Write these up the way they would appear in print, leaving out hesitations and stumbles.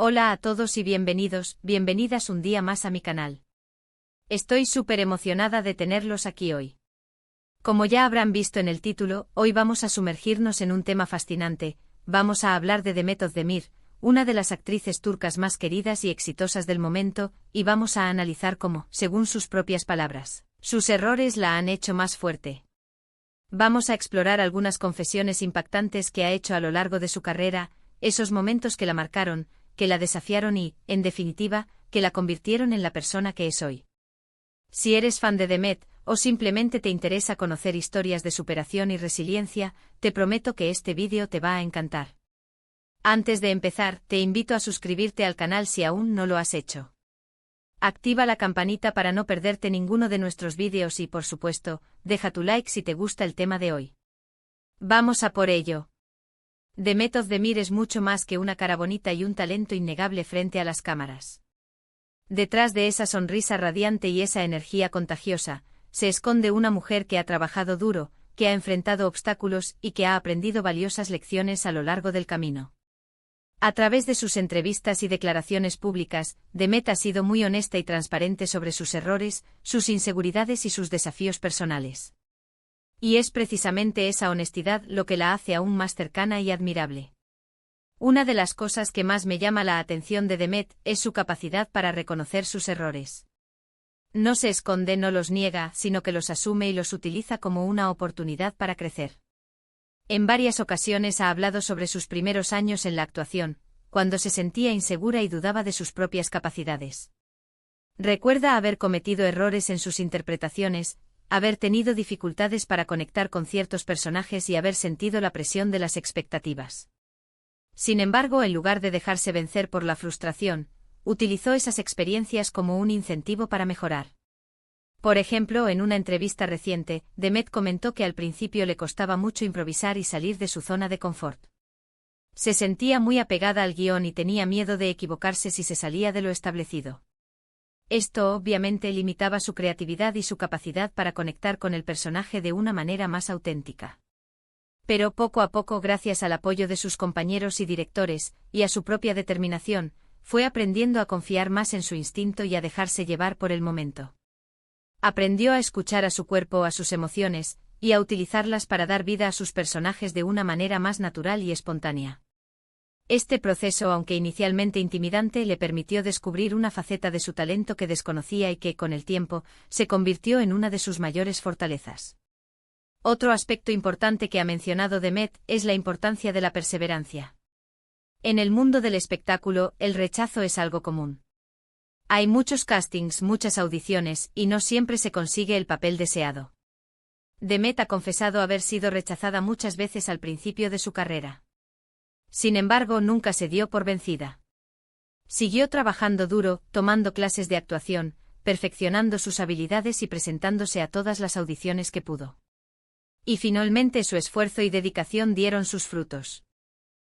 Hola a todos y bienvenidas un día más a mi canal. Estoy súper emocionada de tenerlos aquí hoy. Como ya habrán visto en el título, hoy vamos a sumergirnos en un tema fascinante. Vamos a hablar de Demet Özdemir, una de las actrices turcas más queridas y exitosas del momento, y vamos a analizar cómo, según sus propias palabras, sus errores la han hecho más fuerte. Vamos a explorar algunas confesiones impactantes que ha hecho a lo largo de su carrera, esos momentos que la marcaron, que la desafiaron y, en definitiva, que la convirtieron en la persona que es hoy. Si eres fan de Demet, o simplemente te interesa conocer historias de superación y resiliencia, te prometo que este vídeo te va a encantar. Antes de empezar, te invito a suscribirte al canal si aún no lo has hecho. Activa la campanita para no perderte ninguno de nuestros vídeos y, por supuesto, deja tu like si te gusta el tema de hoy. Vamos a por ello. Demet Özdemir es mucho más que una cara bonita y un talento innegable frente a las cámaras. Detrás de esa sonrisa radiante y esa energía contagiosa, se esconde una mujer que ha trabajado duro, que ha enfrentado obstáculos y que ha aprendido valiosas lecciones a lo largo del camino. A través de sus entrevistas y declaraciones públicas, Demet ha sido muy honesta y transparente sobre sus errores, sus inseguridades y sus desafíos personales. Y es precisamente esa honestidad lo que la hace aún más cercana y admirable. Una de las cosas que más me llama la atención de Demet es su capacidad para reconocer sus errores. No se esconde, no los niega, sino que los asume y los utiliza como una oportunidad para crecer. En varias ocasiones ha hablado sobre sus primeros años en la actuación, cuando se sentía insegura y dudaba de sus propias capacidades. Recuerda haber cometido errores en sus interpretaciones, haber tenido dificultades para conectar con ciertos personajes y haber sentido la presión de las expectativas. Sin embargo, en lugar de dejarse vencer por la frustración, utilizó esas experiencias como un incentivo para mejorar. Por ejemplo, en una entrevista reciente, Demet comentó que al principio le costaba mucho improvisar y salir de su zona de confort. Se sentía muy apegada al guión y tenía miedo de equivocarse si se salía de lo establecido. Esto obviamente limitaba su creatividad y su capacidad para conectar con el personaje de una manera más auténtica. Pero poco a poco, gracias al apoyo de sus compañeros y directores, y a su propia determinación, fue aprendiendo a confiar más en su instinto y a dejarse llevar por el momento. Aprendió a escuchar a su cuerpo, a sus emociones, y a utilizarlas para dar vida a sus personajes de una manera más natural y espontánea. Este proceso, aunque inicialmente intimidante, le permitió descubrir una faceta de su talento que desconocía y que, con el tiempo, se convirtió en una de sus mayores fortalezas. Otro aspecto importante que ha mencionado Demet es la importancia de la perseverancia. En el mundo del espectáculo, el rechazo es algo común. Hay muchos castings, muchas audiciones, y no siempre se consigue el papel deseado. Demet ha confesado haber sido rechazada muchas veces al principio de su carrera. Sin embargo, nunca se dio por vencida. Siguió trabajando duro, tomando clases de actuación, perfeccionando sus habilidades y presentándose a todas las audiciones que pudo. Y finalmente su esfuerzo y dedicación dieron sus frutos.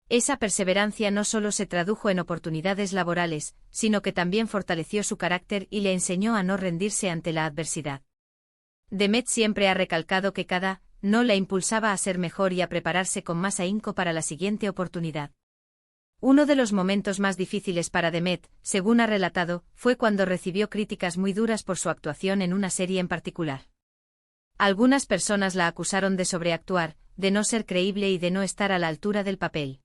Esa perseverancia no solo se tradujo en oportunidades laborales, sino que también fortaleció su carácter y le enseñó a no rendirse ante la adversidad. Demet siempre ha recalcado que cada no la impulsaba a ser mejor y a prepararse con más ahínco para la siguiente oportunidad. Uno de los momentos más difíciles para Demet, según ha relatado, fue cuando recibió críticas muy duras por su actuación en una serie en particular. Algunas personas la acusaron de sobreactuar, de no ser creíble y de no estar a la altura del papel.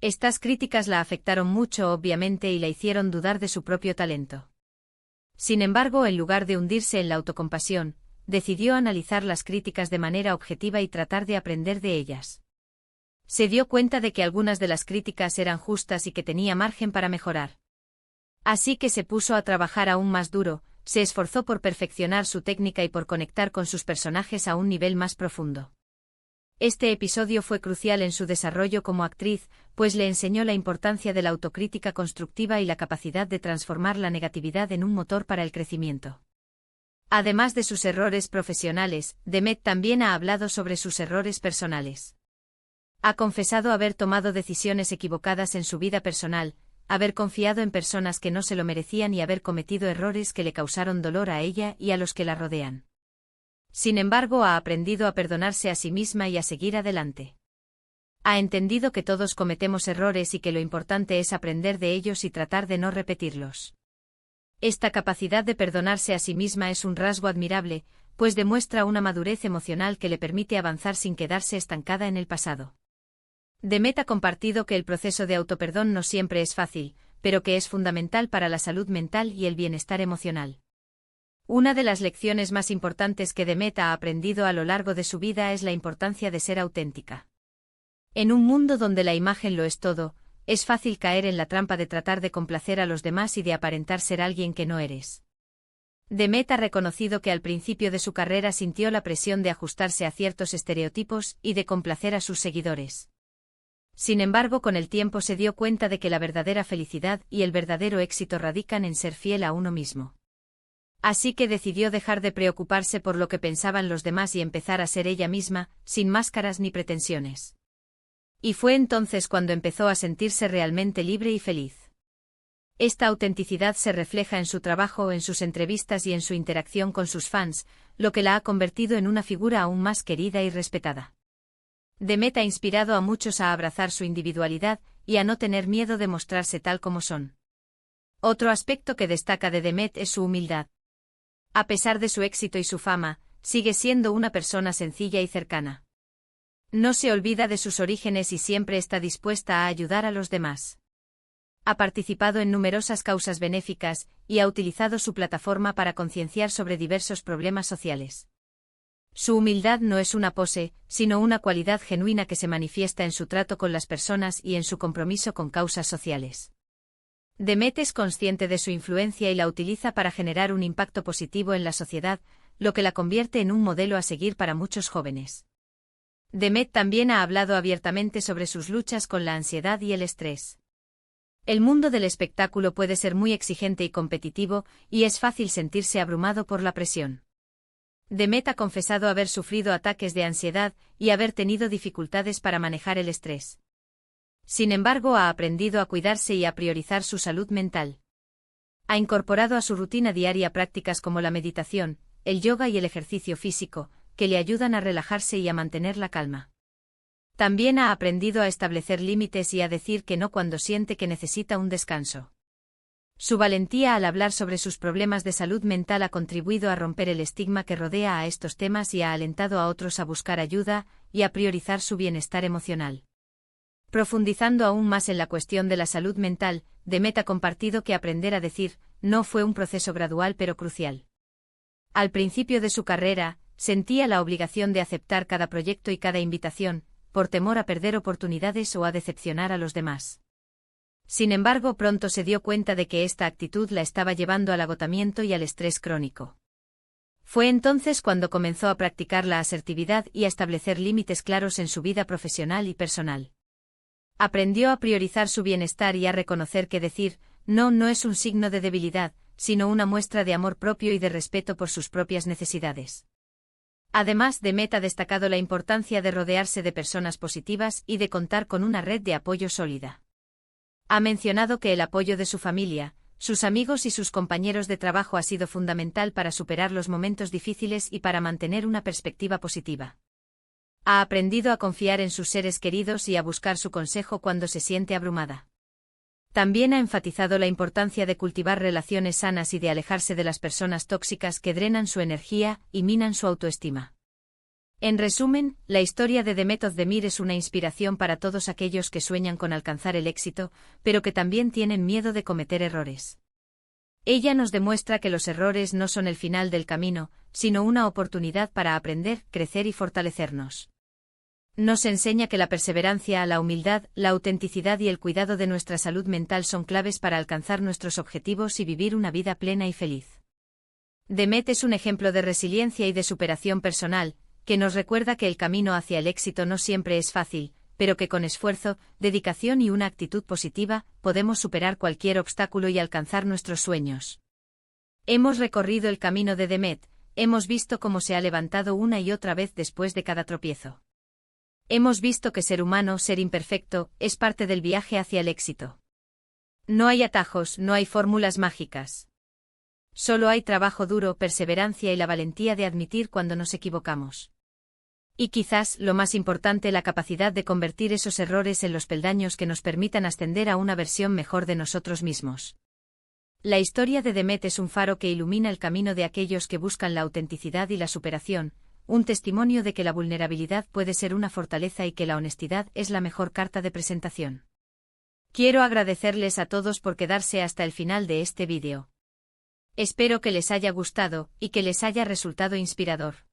Estas críticas la afectaron mucho, obviamente, y la hicieron dudar de su propio talento. Sin embargo, en lugar de hundirse en la autocompasión, decidió analizar las críticas de manera objetiva y tratar de aprender de ellas. Se dio cuenta de que algunas de las críticas eran justas y que tenía margen para mejorar. Así que se puso a trabajar aún más duro, se esforzó por perfeccionar su técnica y por conectar con sus personajes a un nivel más profundo. Este episodio fue crucial en su desarrollo como actriz, pues le enseñó la importancia de la autocrítica constructiva y la capacidad de transformar la negatividad en un motor para el crecimiento. Además de sus errores profesionales, Demet también ha hablado sobre sus errores personales. Ha confesado haber tomado decisiones equivocadas en su vida personal, haber confiado en personas que no se lo merecían y haber cometido errores que le causaron dolor a ella y a los que la rodean. Sin embargo, ha aprendido a perdonarse a sí misma y a seguir adelante. Ha entendido que todos cometemos errores y que lo importante es aprender de ellos y tratar de no repetirlos. Esta capacidad de perdonarse a sí misma es un rasgo admirable, pues demuestra una madurez emocional que le permite avanzar sin quedarse estancada en el pasado. Demet ha compartido que el proceso de autoperdón no siempre es fácil, pero que es fundamental para la salud mental y el bienestar emocional. Una de las lecciones más importantes que Demet ha aprendido a lo largo de su vida es la importancia de ser auténtica. En un mundo donde la imagen lo es todo, es fácil caer en la trampa de tratar de complacer a los demás y de aparentar ser alguien que no eres. Demet ha reconocido que al principio de su carrera sintió la presión de ajustarse a ciertos estereotipos y de complacer a sus seguidores. Sin embargo, con el tiempo se dio cuenta de que la verdadera felicidad y el verdadero éxito radican en ser fiel a uno mismo. Así que decidió dejar de preocuparse por lo que pensaban los demás y empezar a ser ella misma, sin máscaras ni pretensiones. Y fue entonces cuando empezó a sentirse realmente libre y feliz. Esta autenticidad se refleja en su trabajo, en sus entrevistas y en su interacción con sus fans, lo que la ha convertido en una figura aún más querida y respetada. Demet ha inspirado a muchos a abrazar su individualidad y a no tener miedo de mostrarse tal como son. Otro aspecto que destaca de Demet es su humildad. A pesar de su éxito y su fama, sigue siendo una persona sencilla y cercana. No se olvida de sus orígenes y siempre está dispuesta a ayudar a los demás. Ha participado en numerosas causas benéficas y ha utilizado su plataforma para concienciar sobre diversos problemas sociales. Su humildad no es una pose, sino una cualidad genuina que se manifiesta en su trato con las personas y en su compromiso con causas sociales. Demet es consciente de su influencia y la utiliza para generar un impacto positivo en la sociedad, lo que la convierte en un modelo a seguir para muchos jóvenes. Demet también ha hablado abiertamente sobre sus luchas con la ansiedad y el estrés. El mundo del espectáculo puede ser muy exigente y competitivo, y es fácil sentirse abrumado por la presión. Demet ha confesado haber sufrido ataques de ansiedad y haber tenido dificultades para manejar el estrés. Sin embargo, ha aprendido a cuidarse y a priorizar su salud mental. Ha incorporado a su rutina diaria prácticas como la meditación, el yoga y el ejercicio físico, que le ayudan a relajarse y a mantener la calma. También ha aprendido a establecer límites y a decir que no cuando siente que necesita un descanso. Su valentía al hablar sobre sus problemas de salud mental ha contribuido a romper el estigma que rodea a estos temas y ha alentado a otros a buscar ayuda y a priorizar su bienestar emocional. Profundizando aún más en la cuestión de la salud mental, Demet ha compartido que aprender a decir no fue un proceso gradual pero crucial. Al principio de su carrera, sentía la obligación de aceptar cada proyecto y cada invitación, por temor a perder oportunidades o a decepcionar a los demás. Sin embargo, pronto se dio cuenta de que esta actitud la estaba llevando al agotamiento y al estrés crónico. Fue entonces cuando comenzó a practicar la asertividad y a establecer límites claros en su vida profesional y personal. Aprendió a priorizar su bienestar y a reconocer que decir no es un signo de debilidad, sino una muestra de amor propio y de respeto por sus propias necesidades. Además, Demet ha destacado la importancia de rodearse de personas positivas y de contar con una red de apoyo sólida. Ha mencionado que el apoyo de su familia, sus amigos y sus compañeros de trabajo ha sido fundamental para superar los momentos difíciles y para mantener una perspectiva positiva. Ha aprendido a confiar en sus seres queridos y a buscar su consejo cuando se siente abrumada. También ha enfatizado la importancia de cultivar relaciones sanas y de alejarse de las personas tóxicas que drenan su energía y minan su autoestima. En resumen, la historia de Demet Özdemir es una inspiración para todos aquellos que sueñan con alcanzar el éxito, pero que también tienen miedo de cometer errores. Ella nos demuestra que los errores no son el final del camino, sino una oportunidad para aprender, crecer y fortalecernos. Nos enseña que la perseverancia, la humildad, la autenticidad y el cuidado de nuestra salud mental son claves para alcanzar nuestros objetivos y vivir una vida plena y feliz. Demet es un ejemplo de resiliencia y de superación personal, que nos recuerda que el camino hacia el éxito no siempre es fácil, pero que con esfuerzo, dedicación y una actitud positiva, podemos superar cualquier obstáculo y alcanzar nuestros sueños. Hemos recorrido el camino de Demet, hemos visto cómo se ha levantado una y otra vez después de cada tropiezo. Hemos visto que ser humano, ser imperfecto, es parte del viaje hacia el éxito. No hay atajos, no hay fórmulas mágicas. Solo hay trabajo duro, perseverancia y la valentía de admitir cuando nos equivocamos. Y quizás, lo más importante, la capacidad de convertir esos errores en los peldaños que nos permitan ascender a una versión mejor de nosotros mismos. La historia de Demet es un faro que ilumina el camino de aquellos que buscan la autenticidad y la superación, un testimonio de que la vulnerabilidad puede ser una fortaleza y que la honestidad es la mejor carta de presentación. Quiero agradecerles a todos por quedarse hasta el final de este vídeo. Espero que les haya gustado y que les haya resultado inspirador.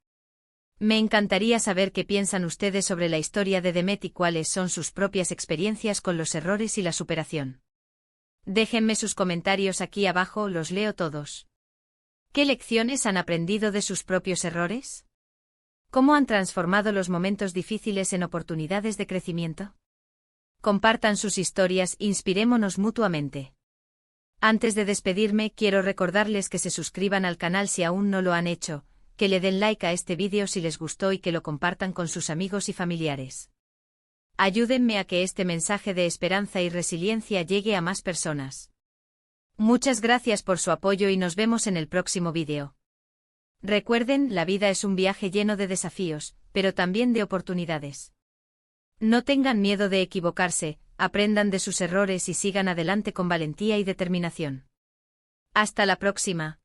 Me encantaría saber qué piensan ustedes sobre la historia de Demet y cuáles son sus propias experiencias con los errores y la superación. Déjenme sus comentarios aquí abajo, los leo todos. ¿Qué lecciones han aprendido de sus propios errores? ¿Cómo han transformado los momentos difíciles en oportunidades de crecimiento? Compartan sus historias, inspirémonos mutuamente. Antes de despedirme, quiero recordarles que se suscriban al canal si aún no lo han hecho, que le den like a este vídeo si les gustó y que lo compartan con sus amigos y familiares. Ayúdenme a que este mensaje de esperanza y resiliencia llegue a más personas. Muchas gracias por su apoyo y nos vemos en el próximo vídeo. Recuerden, la vida es un viaje lleno de desafíos, pero también de oportunidades. No tengan miedo de equivocarse, aprendan de sus errores y sigan adelante con valentía y determinación. Hasta la próxima.